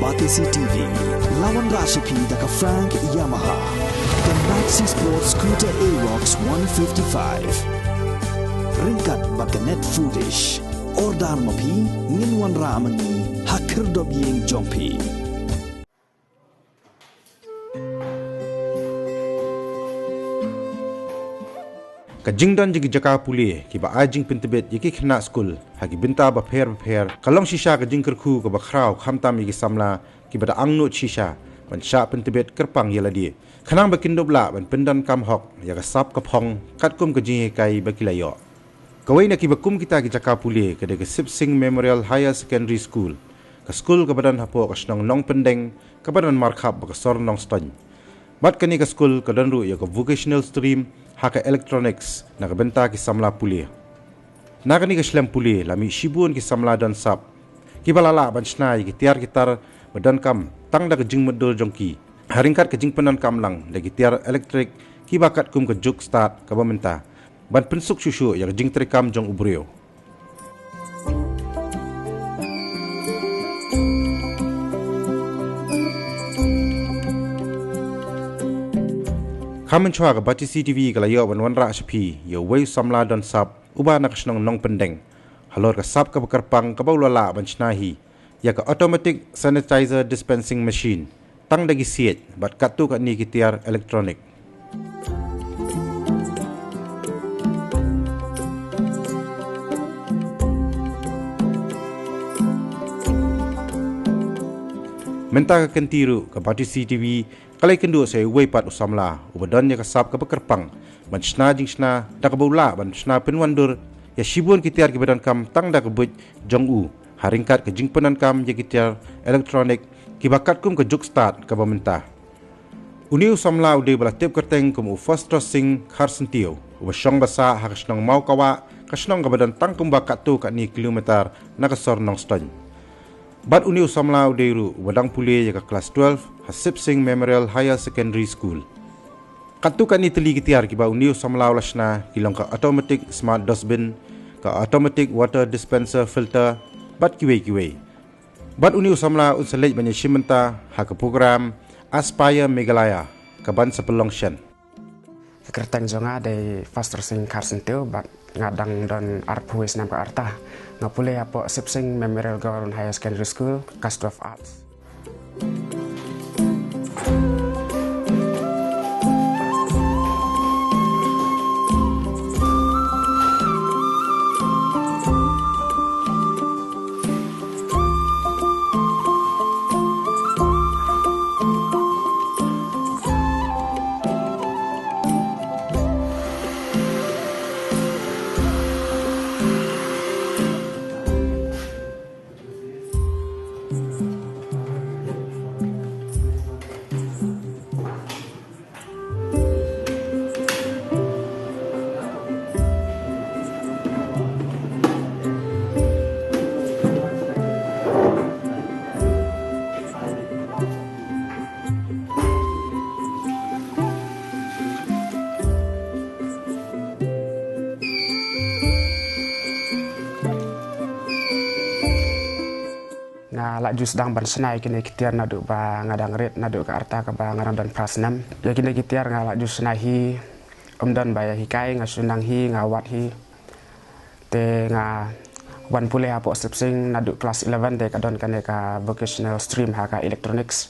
Batisi TV, lawan Rashipi daka Frank Yamaha, dan Maxi Sports Scooter Aerox 155. Ringkat baka net foodish, ordar mapi, nginwan ramani, hakir dobyeng jompi. Kajing dan jigi jaka puli kiba ajing pentebet yiki khna school hagi binta ba pher kalong shisha kajing kerku ka ba khrau khamtam yiki samla kiba da angno shisha ban sha pentebet kerpang yaladi khanang ba kindobla ban pendan kam hok ya ka sap ka phong kat kum kajing kai ba kilayo kawai na kiba kum kita ki jaka puli ka de Sip Singh Memorial Higher Secondary School ka school ka badan hapo ka snong nong pendeng ka badan markhap ba ka sor nong ston bat kani ka school ka danru ya ka vocational stream haka electronics nakabenta ki samla puli nakani ka slam puli lami shibun ki samla dan sap ki balala banchna ki tiar gitar badan kam tang da jing modul jongki haringkat ke jing penan kam lang da tiar electric ki bakat kum ke juk start ka bamenta ban pensuk shushu ya jing trikam jong ubrio Kamen chua ka Batisi TV kala yo ban wanra shapi yo wei samla don sap uba na kasnong nong pendeng halor ka sap ka bakarpang ka bawlala banchnahi ya ka automatic sanitizer dispensing machine tang dagi siet bat katu ka ni kitiar electronic menta ka kentiru ka Batisi TV kalai kendu saya wei pat usamla ubadan ya kasap ka bakarpang banchna jingshna da ka bawla banchna penwandur ya shibun kitiar ki badan kam tang da ka buj jongu haringkat ke jingpenan kam ya kitiar electronic ki bakat kum ke juk start ka bamenta uni usamla ude bala tip kerteng kum first trusting kharsentio ubashong basa hakasnong mau kawa kasnong ka badan tang kum bakat tu ka ni kilometer na ka sor nong ston Bat uni usamla udeiru wadang puli ya kelas 12 Sip Singh Memorial Higher Secondary School. Katu kan ni teli kitiar kiba uni usamla ulasna kilong ka automatic smart dustbin, ka automatic water dispenser filter, bat kiwe. Bat uni usamla unselej banyak shimenta hak program Aspire Meghalaya ka ban sepelong shen. Kerteng jonga dari Faster Sing Karsentil bat ngadang dan arpuis nam ka arta ngapule apo Sip Singh Memorial Government Higher Secondary School Class 12 Arts. Lak jus dang ban senai kini kitiar nadu ba ngadang red nadu ke arta ke ba ngadang dan prasnam ya kini kitiar ngalak jus senahi dan baya hikai ngasunang hi ngawat hi te nga wan pule apo Sip Singh nadu kelas 11 te kadon kane ka vocational stream ha ka electronics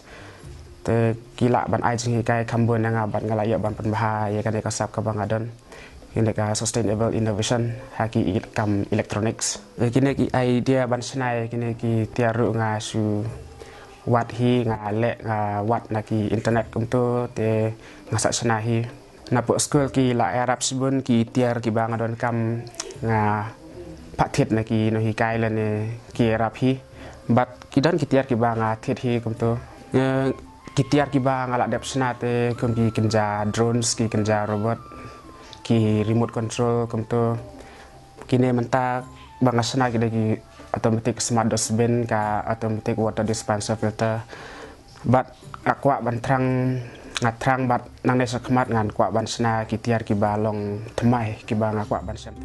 te kila ban ajing hikai kambon nga ban ngalak ya ban penbaha ya kane ka sap ka bang adon ini ka sustainable innovation haki kam electronics kini ki idea ban senai kini ki tiaru nga su wat hi nga le nga wat na ki internet kumtu te ngasak senahi napo school ki la arab sibun ki tiar ki bang adon kam nga paket na ki no hi kai le ne ki arab hi bat kidan ki tiar ki bang athet hi kumtu ki tiar ki bang ala dep senate kum ki kenja drones ki kenja robot ki remote control kumto kini menta bangasna ki dagi automatic smart dustbin ka automatic water dispenser filter bat akwa bantrang ngatrang bat nang desa kemat ngan kwa bansna ki tiar ki balong temai ki bang akwa bansem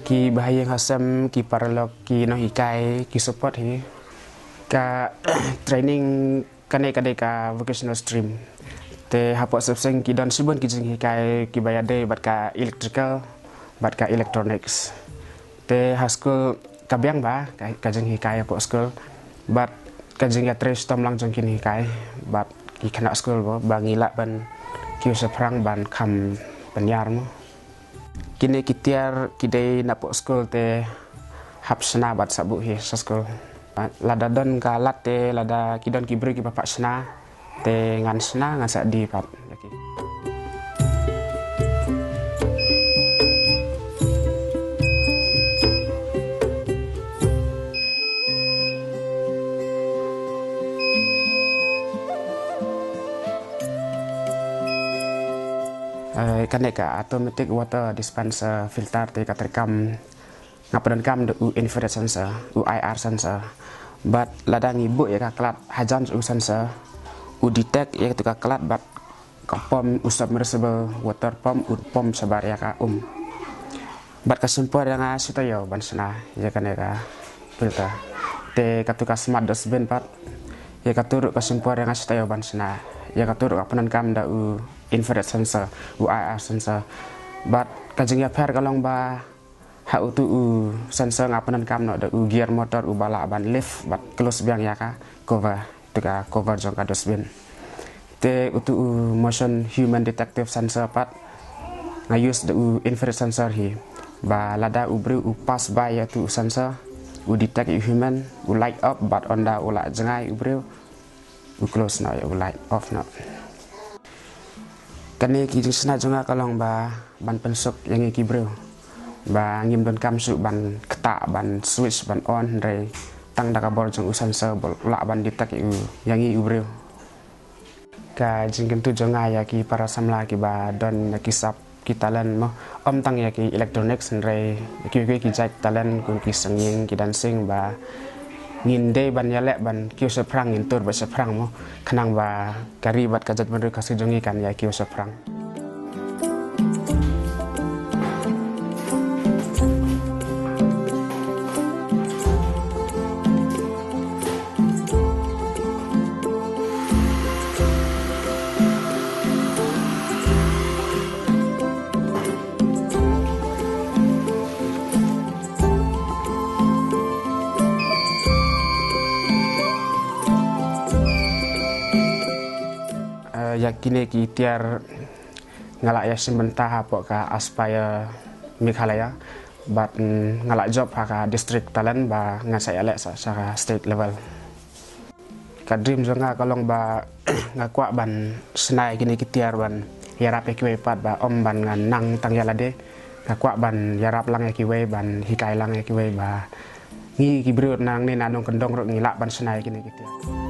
ki bahaya hasam ki paralog ki no hikai ki support hi ka training kane ka vocational stream te hapok sepseng ki don sibon ki jing hikai ki bayade bat ka electrical bat ka electronics te haskul kabyang ba ka jing hikai hapok school bat ka jing ya tres tom lang jong kin hikai bat ki kena school ba ngila ban ki seprang ban kam penyar mo kini kitiar kidai napok school te hapsna bat sabu hi sa school lada don ka lat te lada kidon kibri ki bapak sna te ngan sna ngan sa di pat yaki kaneka automatic water dispenser filter te katerkam ngapadan kam de infrared sensor IR sensor bat ladang ibu ya kaklat hajan sensor detect ya ketika kelat bat kapom submersible water pump sabar ya ka bat kasumpor yang asutayo bansna ya kaneka filter te katuka smart dustbin pat ya katur kasumpor yang asutayo bansna ya katur kapanan kam da infrared sensor IR sensor bat kajeng ya per kalong ba ha tu sensor ngapanan kam no da gear motor bala ban lift bat close biang ya ka cover tuka cover jong ka dustbin te utu motion human detective sensor pat ngayus da infrared sensor hi ba lada ubri pass by ya tu sensor detect human light up but on da ula jengai ubri close no ya light off no kani ki sna jonga kalong ba ban pensuk yang iki bro ba ngim don kam su ban ketak ban switch ban on re tang daka bor jong usan se bol la ban ditak yang i bro ka jingken tu jonga ya ki para samla ki ba don ki sap ki talent mo tang ya ki electronics re ki jai talent kun ki singing ki dancing ba ngin day ban yalek ban kiu seprang ngin tur ba seprang mo kenang ba kari bat kajat bener kasih jongi kan ya kiu seprang yakini ki tiar ngalak ya sementah hapok ka aspire Meghalaya bat ngalak job ka district talent ba ngasai alek sa state level ka dream jonga kalong ba ngakwa ban senai kini ki tiar ban yarap ki pat ba ban ngan nang tang yalade ngakwa ban yarap lang ki ban hikai lang ki ba ngi ki brut nang ni nanong kendong ro ngilak ban senai kini ki tiar